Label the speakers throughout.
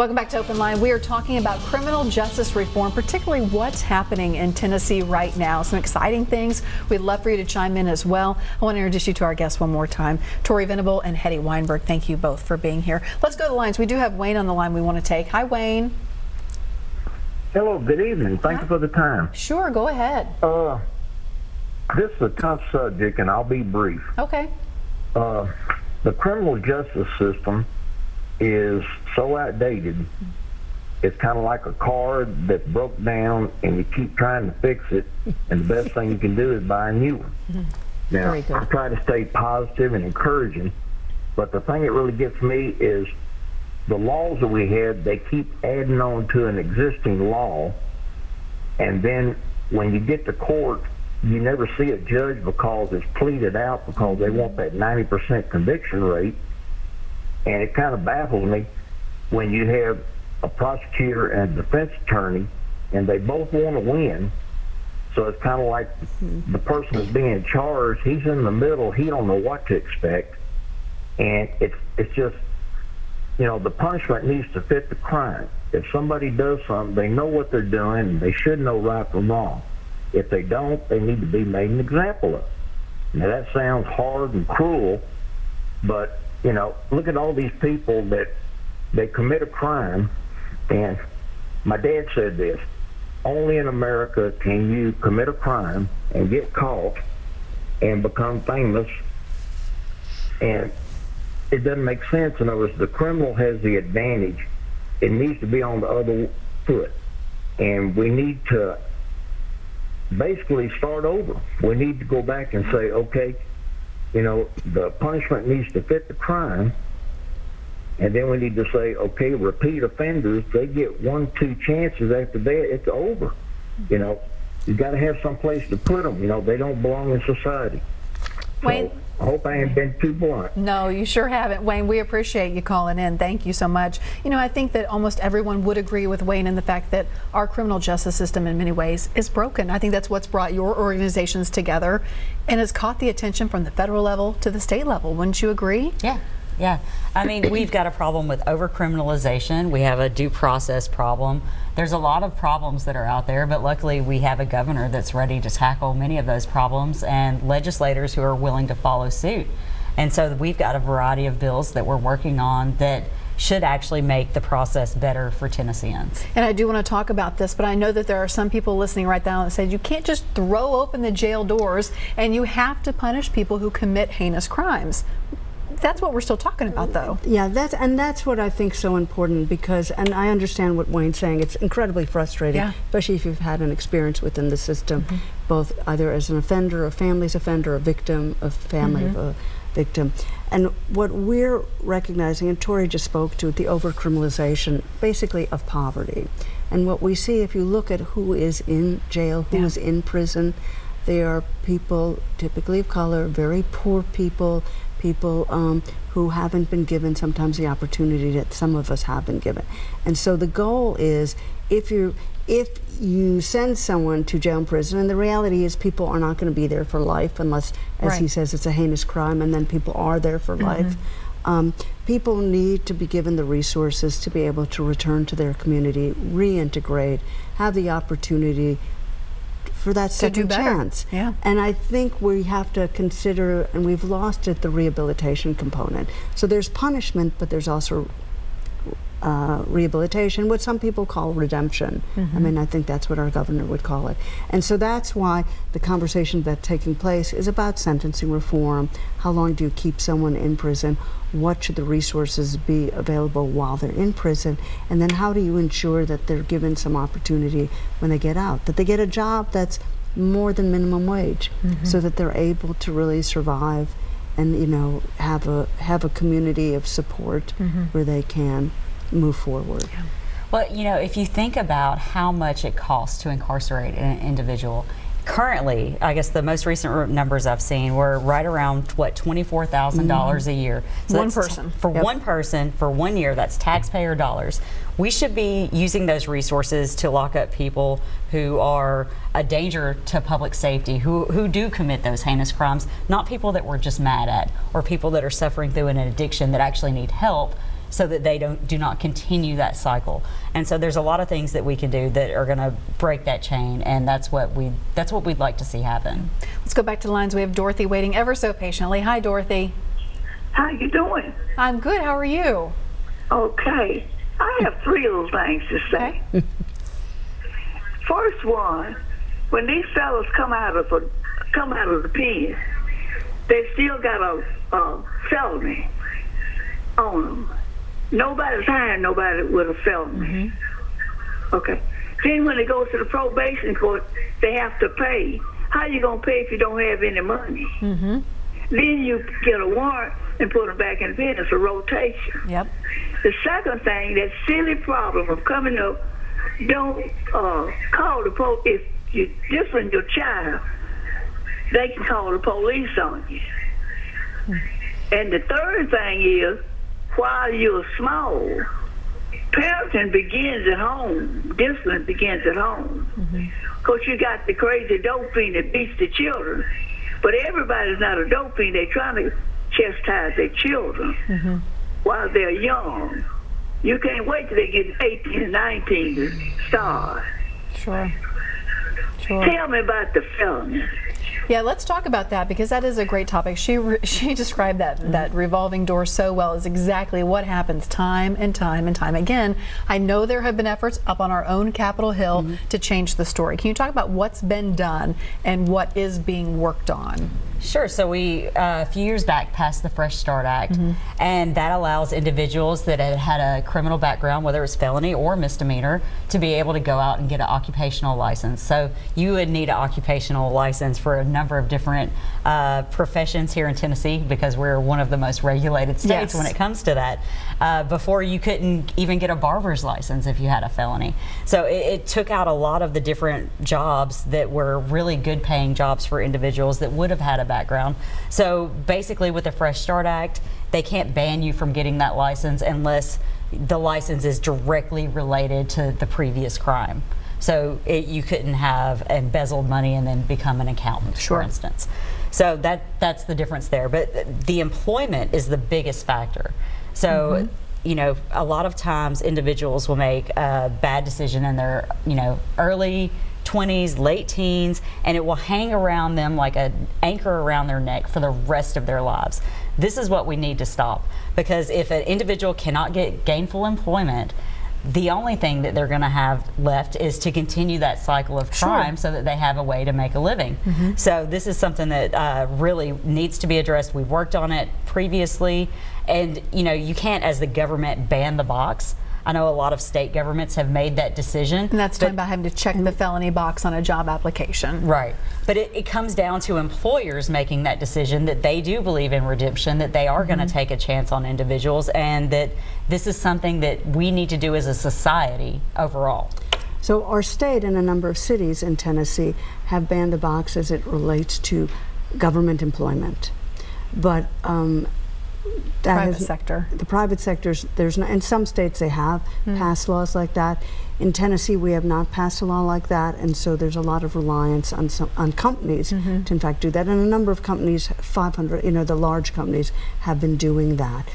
Speaker 1: Welcome back to Open Line. We are talking about criminal justice reform, particularly what's happening in Tennessee right now. Some exciting things. We'd love for you to chime in as well. I want to introduce you to our guests one more time. Tori Venable and Hedy Weinberg, thank you both for being here. Let's go to the lines. We do have Wayne on the line we want to take. Hi, Wayne.
Speaker 2: Hello, good evening. Thank you for the time.
Speaker 1: Sure, go ahead.
Speaker 2: This is a tough subject, and I'll be brief.
Speaker 1: Okay.
Speaker 2: The criminal justice system is so outdated. It's kind of like a car that broke down and you keep trying to fix it, and the best thing you can do is buy a new one. Now, I try to stay positive and encouraging, but the thing that really gets me is the laws that we have, they keep adding on to an existing law, and then when you get to court, you never see a judge because it's pleaded out because they want that 90% conviction rate. And it kind of baffles me when you have a prosecutor and a defense attorney and they both want to win. So it's kind of like the person that's being charged, he's in the middle, he don't know what to expect. And it's just, you know, the punishment needs to fit the crime. If somebody does something, they know what they're doing, and they should know right from wrong. If they don't, they need to be made an example of. Now that sounds hard and cruel, but you know, look at all these people that they commit a crime, and my dad said this, only in America can you commit a crime and get caught and become famous, and it doesn't make sense. In other words, the criminal has the advantage. It needs to be on the other foot, and we need to basically start over. We need to go back and say, okay, you know, the punishment needs to fit the crime, and then we need to say, okay, repeat offenders, they get 1-2 chances after that, it's over. You know, you got to have some place to put them. You know, they don't belong in society.
Speaker 1: Wayne,
Speaker 2: so, I hope I ain't been too blunt.
Speaker 1: No, you sure haven't. Wayne, we appreciate you calling in. Thank you so much. You know, I think that almost everyone would agree with Wayne in the fact that our criminal justice system in many ways is broken. I think that's what's brought your organizations together and has caught the attention from the federal level to the state level. Wouldn't you agree?
Speaker 3: Yeah. Yeah, I mean, we've got a problem with over-criminalization. We have a due process problem. There's a lot of problems that are out there, but luckily we have a governor that's ready to tackle many of those problems and legislators who are willing to follow suit. And so we've got a variety of bills that we're working on that should actually make the process better for Tennesseans.
Speaker 1: And I do want to talk about this, but I know that there are some people listening right now that said you can't just throw open the jail doors and you have to punish people who commit heinous crimes. That's what we're still talking about, though.
Speaker 4: Yeah, that's what I think is so important, because, and I understand what Wayne's saying, it's incredibly frustrating, especially if you've had an experience within the system, both either as an offender, a family's offender, a victim, a family of a victim. And what we're recognizing, and Tori just spoke to, the over-criminalization, basically, of poverty. And what we see, if you look at who is in jail, who is in prison, they are people typically of color, very poor people, who haven't been given sometimes the opportunity that some of us have been given. And so the goal is, if you send someone to jail and prison, and the reality is people are not going to be there for life unless, as he says, it's a heinous crime, and then people are there for life. People need to be given the resources to be able to return to their community, reintegrate, have the opportunity for that second chance. And I think we have to consider, and we've lost it, the rehabilitation component. So there's punishment, but there's also rehabilitation, what some people call redemption. I mean, I think that's what our governor would call it. And so that's why the conversation that's taking place is about sentencing reform. How long do you keep someone in prison? What should the resources be available while they're in prison? And then how do you ensure that they're given some opportunity when they get out, that they get a job that's more than minimum wage, so that they're able to really survive and, you know, have a community of support where they can move forward.
Speaker 3: Well, you know, if you think about how much it costs to incarcerate an individual, currently, I guess the most recent numbers I've seen were right around, what, $24,000 a year. So
Speaker 1: one person.
Speaker 3: For one person, for 1 year, that's taxpayer dollars. We should be using those resources to lock up people who are a danger to public safety, who do commit those heinous crimes, not people that we're just mad at, or people that are suffering through an addiction that actually need help, so that they do not continue that cycle. And so there's a lot of things that we can do that are going to break that chain, and that's what we'd like to see happen.
Speaker 1: Let's go back to the lines. We have Dorothy waiting ever so patiently. Hi, Dorothy.
Speaker 5: How you doing?
Speaker 1: I'm good. How are you?
Speaker 5: Okay. I have three little things to say.
Speaker 1: Okay.
Speaker 5: First one, when these fellas come out of the pen, they still got a felony on them. Nobody's hiring nobody with a felony. Okay. Then when they go to the probation court, they have to pay. How you gonna pay if you don't have any money? Then you get a warrant and put them back in pen. It's a rotation.
Speaker 1: Yep.
Speaker 5: The second thing, that silly problem of coming up, don't call the police. If you discipline your child, they can call the police on you. And the third thing is, while you're small, parenting begins at home. Discipline begins at home. Because you got the crazy dope fiend that beats the children. But everybody's not a dope fiend. They're trying to chastise their children while they're young. You can't wait till they get 18 and 19 to start.
Speaker 1: Sure.
Speaker 5: Tell me about the felony.
Speaker 1: Yeah, let's talk about that, because that is a great topic. She described that revolving door so well. Is exactly what happens time and time and time again. I know there have been efforts up on our own Capitol Hill to change the story. Can you talk about what's been done and what is being worked on?
Speaker 3: Sure. So we, a few years back, passed the Fresh Start Act, and that allows individuals that had a criminal background, whether it's felony or misdemeanor, to be able to go out and get an occupational license. So you would need an occupational license for a number of different professions here in Tennessee, because we're one of the most regulated states when it comes to that. Before, you couldn't even get a barber's license if you had a felony. So it took out a lot of the different jobs that were really good paying jobs for individuals that would have had a background. So basically, with the Fresh Start Act, they can't ban you from getting that license unless the license is directly related to the previous crime. So you couldn't have embezzled money and then become an accountant, for instance. So that's the difference there. But the employment is the biggest factor. So you know, a lot of times individuals will make a bad decision in their early 20s, late teens, and it will hang around them like an anchor around their neck for the rest of their lives. This is what we need to stop, because if an individual cannot get gainful employment, the only thing that they're going to have left is to continue that cycle of crime so that they have a way to make a living. So this is something that really needs to be addressed. We've worked on it previously, and you can't, as the government, ban the box. I know a lot of state governments have made that decision.
Speaker 1: And that's talking about having to check the felony box on a job application.
Speaker 3: Right. But it comes down to employers making that decision, that they do believe in redemption, that they are going to take a chance on individuals, and that this is something that we need to do as a society overall.
Speaker 4: So our state and a number of cities in Tennessee have banned the box as it relates to government employment. But the private sectors, in some states they have passed laws like that. In Tennessee, we have not passed a law like that, and so there's a lot of reliance on companies to in fact do that. And a number of companies, 500, the large companies, have been doing that.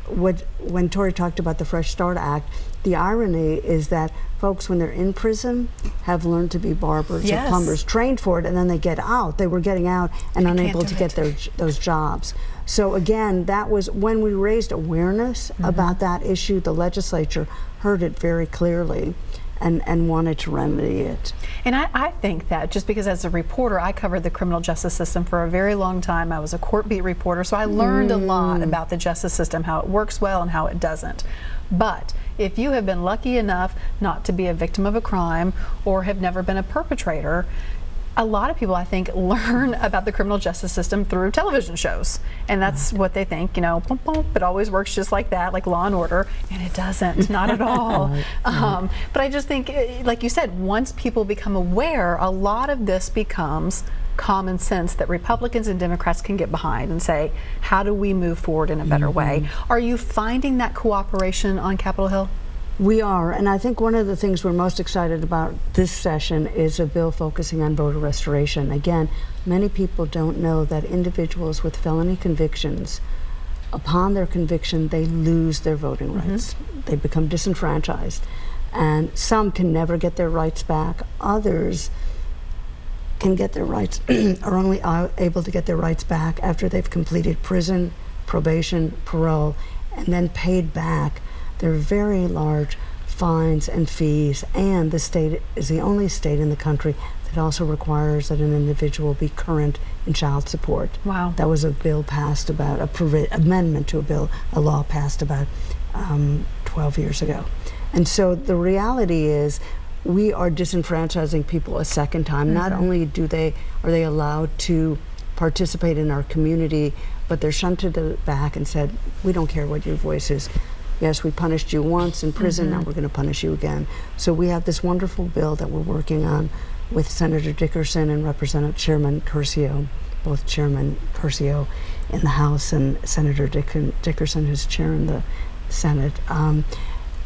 Speaker 4: When Tori talked about the Fresh Start Act, the irony is that folks, when they're in prison, have learned to be barbers or plumbers, trained for it, and then they get out. They were getting out and unable to get those jobs. So again, that was when we raised awareness about that issue. The legislature heard it very clearly and wanted to remedy it.
Speaker 1: And I think that just because as a reporter, I covered the criminal justice system for a very long time. I was a court beat reporter, so I learned a lot about the justice system, how it works well and how it doesn't. But if you have been lucky enough not to be a victim of a crime or have never been a perpetrator, a lot of people, I think, learn about the criminal justice system through television shows. And that's what they think, boom, boom, it always works just like that, like Law and Order. And it doesn't, not at all. But I just think, like you said, once people become aware, a lot of this becomes common sense that Republicans and Democrats can get behind and say, how do we move forward in a better way? Are you finding that cooperation on Capitol Hill?
Speaker 4: We are, and I think one of the things we're most excited about this session is a bill focusing on voter restoration. Again, many people don't know that individuals with felony convictions upon their conviction, they lose their voting rights. They become disenfranchised. And some can never get their rights back. Others can get their rights, are only able to get their rights back after they've completed prison, probation, parole, and then paid back their very large fines and fees. And the state is the only state in the country that also requires that an individual be current in child support.
Speaker 1: Wow. That
Speaker 4: was a bill passed about, amendment to a bill, a law passed about 12 years ago. And so the reality is we are disenfranchising people a second time. Not only are they allowed to participate in our community, but they're shunted back and said, we don't care what your voice is. Yes, we punished you once in prison, now we're going to punish you again. So we have this wonderful bill that we're working on with Senator Dickerson and Representative Chairman Curcio, both Chairman Curcio in the House and Senator Dickerson, who's chairing the Senate,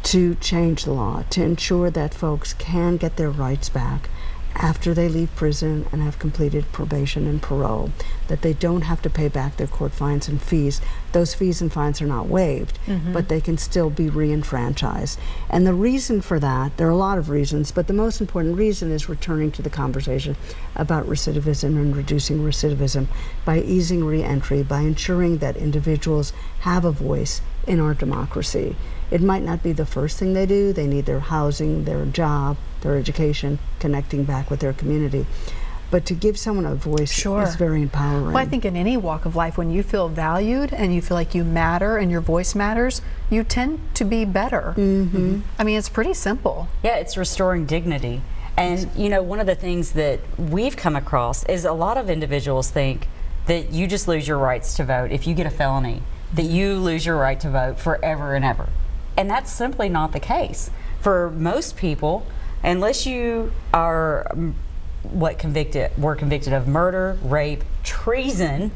Speaker 4: to change the law, to ensure that folks can get their rights back after they leave prison and have completed probation and parole, that they don't have to pay back their court fines and fees. Those fees and fines are not waived, but they can still be re-enfranchised. And the reason for that, there are a lot of reasons, but the most important reason is returning to the conversation about recidivism and reducing recidivism by easing re-entry, by ensuring that individuals have a voice in our democracy. It might not be the first thing they do. They need their housing, their job, their education, connecting back with their community. But to give someone a voice is very empowering.
Speaker 1: Well, I think in any walk of life, when you feel valued and you feel like you matter and your voice matters, you tend to be better. I mean, it's pretty simple.
Speaker 3: Yeah, it's restoring dignity. And, you know, one of the things that we've come across is a lot of individuals think that you just lose your rights to vote if you get a felony, that you lose your right to vote forever and ever. And that's simply not the case. For most people, unless you are were convicted of murder, rape, treason,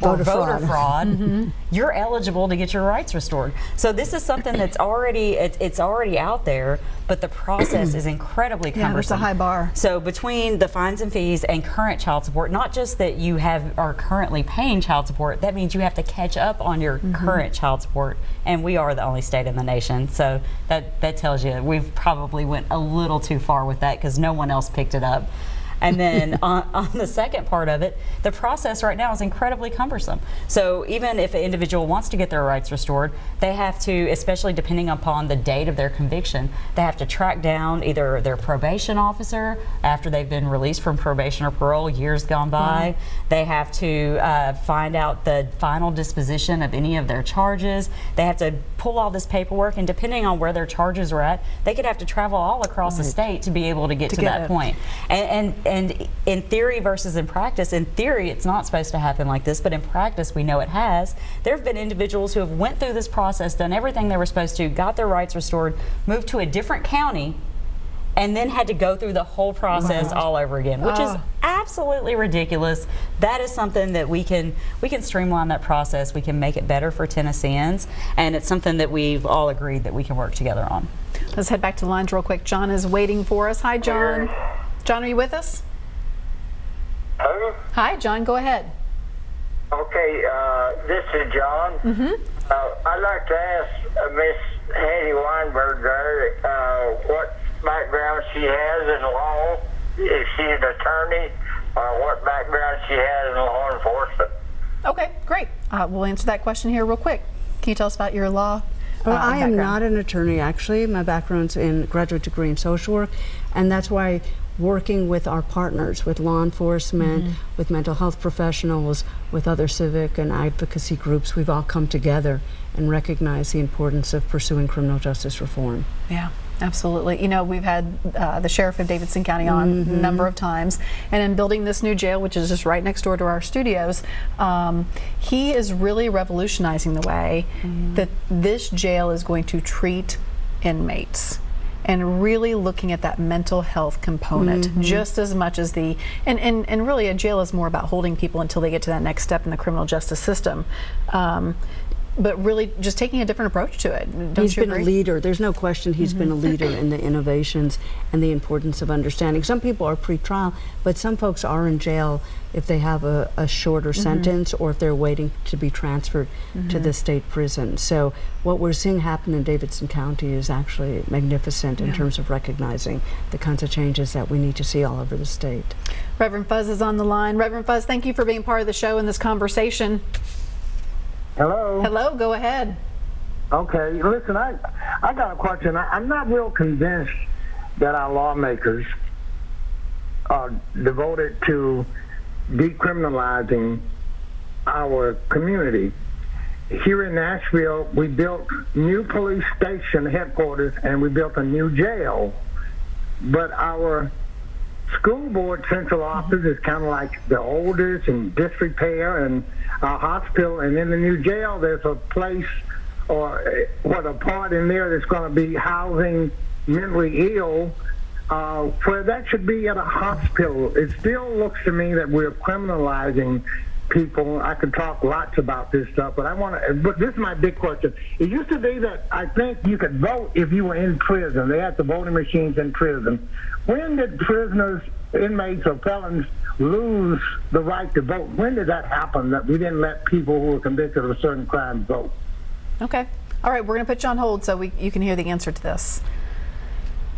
Speaker 3: or voter fraud, you're eligible to get your rights restored. So this is something that's already, it's already out there, but the process is incredibly cumbersome.
Speaker 1: Yeah, that's a high bar.
Speaker 3: So between the fines and fees and current child support, not just that you are currently paying child support, that means you have to catch up on your current child support, and we are the only state in the nation. So that tells you we've probably went a little too far with that because no one else picked it up. And then on the second part of it, the process right now is incredibly cumbersome. So even if an individual wants to get their rights restored, they have to, especially depending upon the date of their conviction, they have to track down either their probation officer after they've been released from probation or parole, years gone by. They have to find out the final disposition of any of their charges. They have to pull all this paperwork, and depending on where their charges are at, they could have to travel all across the state to be able to get to that point. And in theory versus in practice, in theory it's not supposed to happen like this, but in practice we know it has. There have been individuals who have went through this process, done everything they were supposed to, got their rights restored, moved to a different county, and then had to go through the whole process all over again, which is absolutely ridiculous. That is something that we can streamline that process. We can make it better for Tennesseans, and it's something that we've all agreed that we can work together on.
Speaker 1: Let's head back to the lines real quick. John is waiting for us. Hi, John. John, are you with us?
Speaker 6: Hello?
Speaker 1: Hi, John, go ahead.
Speaker 6: Okay, this is John. I'd like to ask Miss Hedy Weinberg there what background she has in law, if she's an attorney, or what background she has in law enforcement.
Speaker 1: Okay, great. We'll answer that question here real quick. Can you tell us about your law
Speaker 4: Well, I am
Speaker 1: background?
Speaker 4: not an attorney, actually. My background's in graduate degree in social work, and that's why working with our partners, with law enforcement, with mental health professionals, with other civic and advocacy groups, we've all come together and recognized the importance of pursuing criminal justice reform.
Speaker 1: Yeah, absolutely. You know, we've had the sheriff of Davidson County on a number of times, and in building this new jail, which is just right next door to our studios, he is really revolutionizing the way that this jail is going to treat inmates, and really looking at that mental health component just as much as the, and really a jail is more about holding people until they get to that next step in the criminal justice system. but really just taking a different approach to it. Don't
Speaker 4: He's
Speaker 1: you
Speaker 4: been
Speaker 1: agree?
Speaker 4: a leader. There's no question he's been a leader in the innovations and the importance of understanding. Some people are pre-trial, but some folks are in jail if they have a shorter sentence or if they're waiting to be transferred to the state prison. So what we're seeing happen in Davidson County is actually magnificent in terms of recognizing the kinds of changes that we need to see all over the state.
Speaker 1: Reverend Fuzz is on the line. Reverend Fuzz, thank you for being part of the show in this conversation.
Speaker 7: Hello.
Speaker 1: Hello, go ahead.
Speaker 7: Okay, listen, I got a question. I'm not real convinced that our lawmakers are devoted to decriminalizing our community. Here in Nashville, we built new police station headquarters and we built a new jail. But our school board central office is kind of like the oldest in disrepair, and our hospital, and in the new jail there's a place or what a part in there that's going to be housing mentally ill, where that should be at a hospital. It still looks to me that we're criminalizing people. I could talk lots about this stuff, but but this is my big question. It used to be that I think you could vote if you were in prison. They had the voting machines in prison. When did prisoners, inmates, or felons lose the right to vote? When did that happen, that we didn't let people who were convicted of a certain crime vote?
Speaker 1: Okay. All right, we're going to put you on hold so you can hear the answer to this.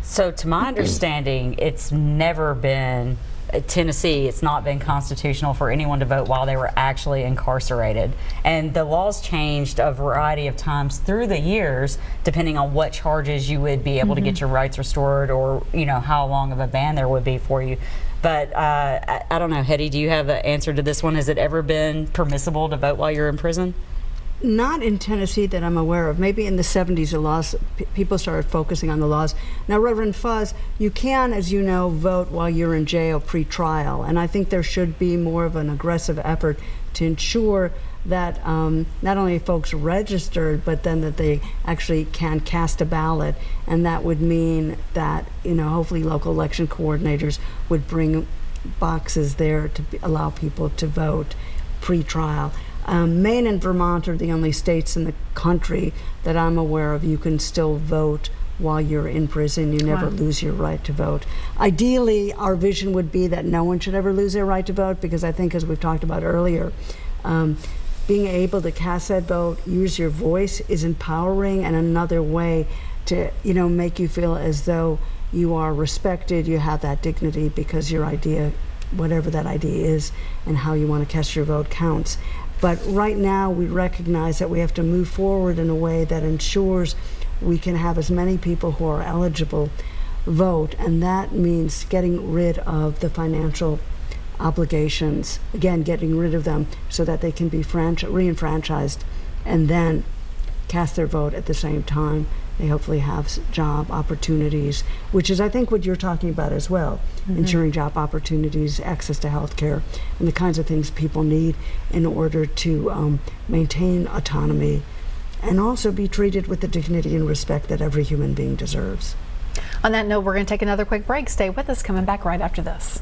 Speaker 3: So to my understanding, it's never been, Tennessee, it's not been constitutional for anyone to vote while they were actually incarcerated. And the laws changed a variety of times through the years, depending on what charges you would be able to get your rights restored, or how long of a ban there would be for you. But I don't know, Hedy, do you have the answer to this one? Has it ever been permissible to vote while you're in prison?
Speaker 4: Not in Tennessee that I'm aware of. Maybe in the 70s, the laws, people started focusing on the laws. Now, Reverend Fuzz, you can, as you know, vote while you're in jail pre-trial, and I think there should be more of an aggressive effort to ensure that not only folks registered, but then that they actually can cast a ballot, and that would mean that, hopefully local election coordinators would bring boxes there to allow people to vote pre-trial. Maine and Vermont are the only states in the country that I'm aware of you can still vote while you're in prison. You never lose your right to vote. Ideally, our vision would be that no one should ever lose their right to vote, because I think, as we've talked about earlier, being able to cast that vote, use your voice, is empowering and another way to make you feel as though you are respected, you have that dignity, because your idea, whatever that idea is and how you want to cast your vote, counts. But right now we recognize that we have to move forward in a way that ensures we can have as many people who are eligible vote, and that means getting rid of the financial obligations, again, getting rid of them so that they can be re-enfranchised and then cast their vote at the same time. They hopefully have job opportunities, which is, I think, what you're talking about as well, ensuring job opportunities, access to health care, and the kinds of things people need in order to maintain autonomy and also be treated with the dignity and respect that every human being deserves.
Speaker 1: On that note, we're going to take another quick break. Stay with us, coming back right after this.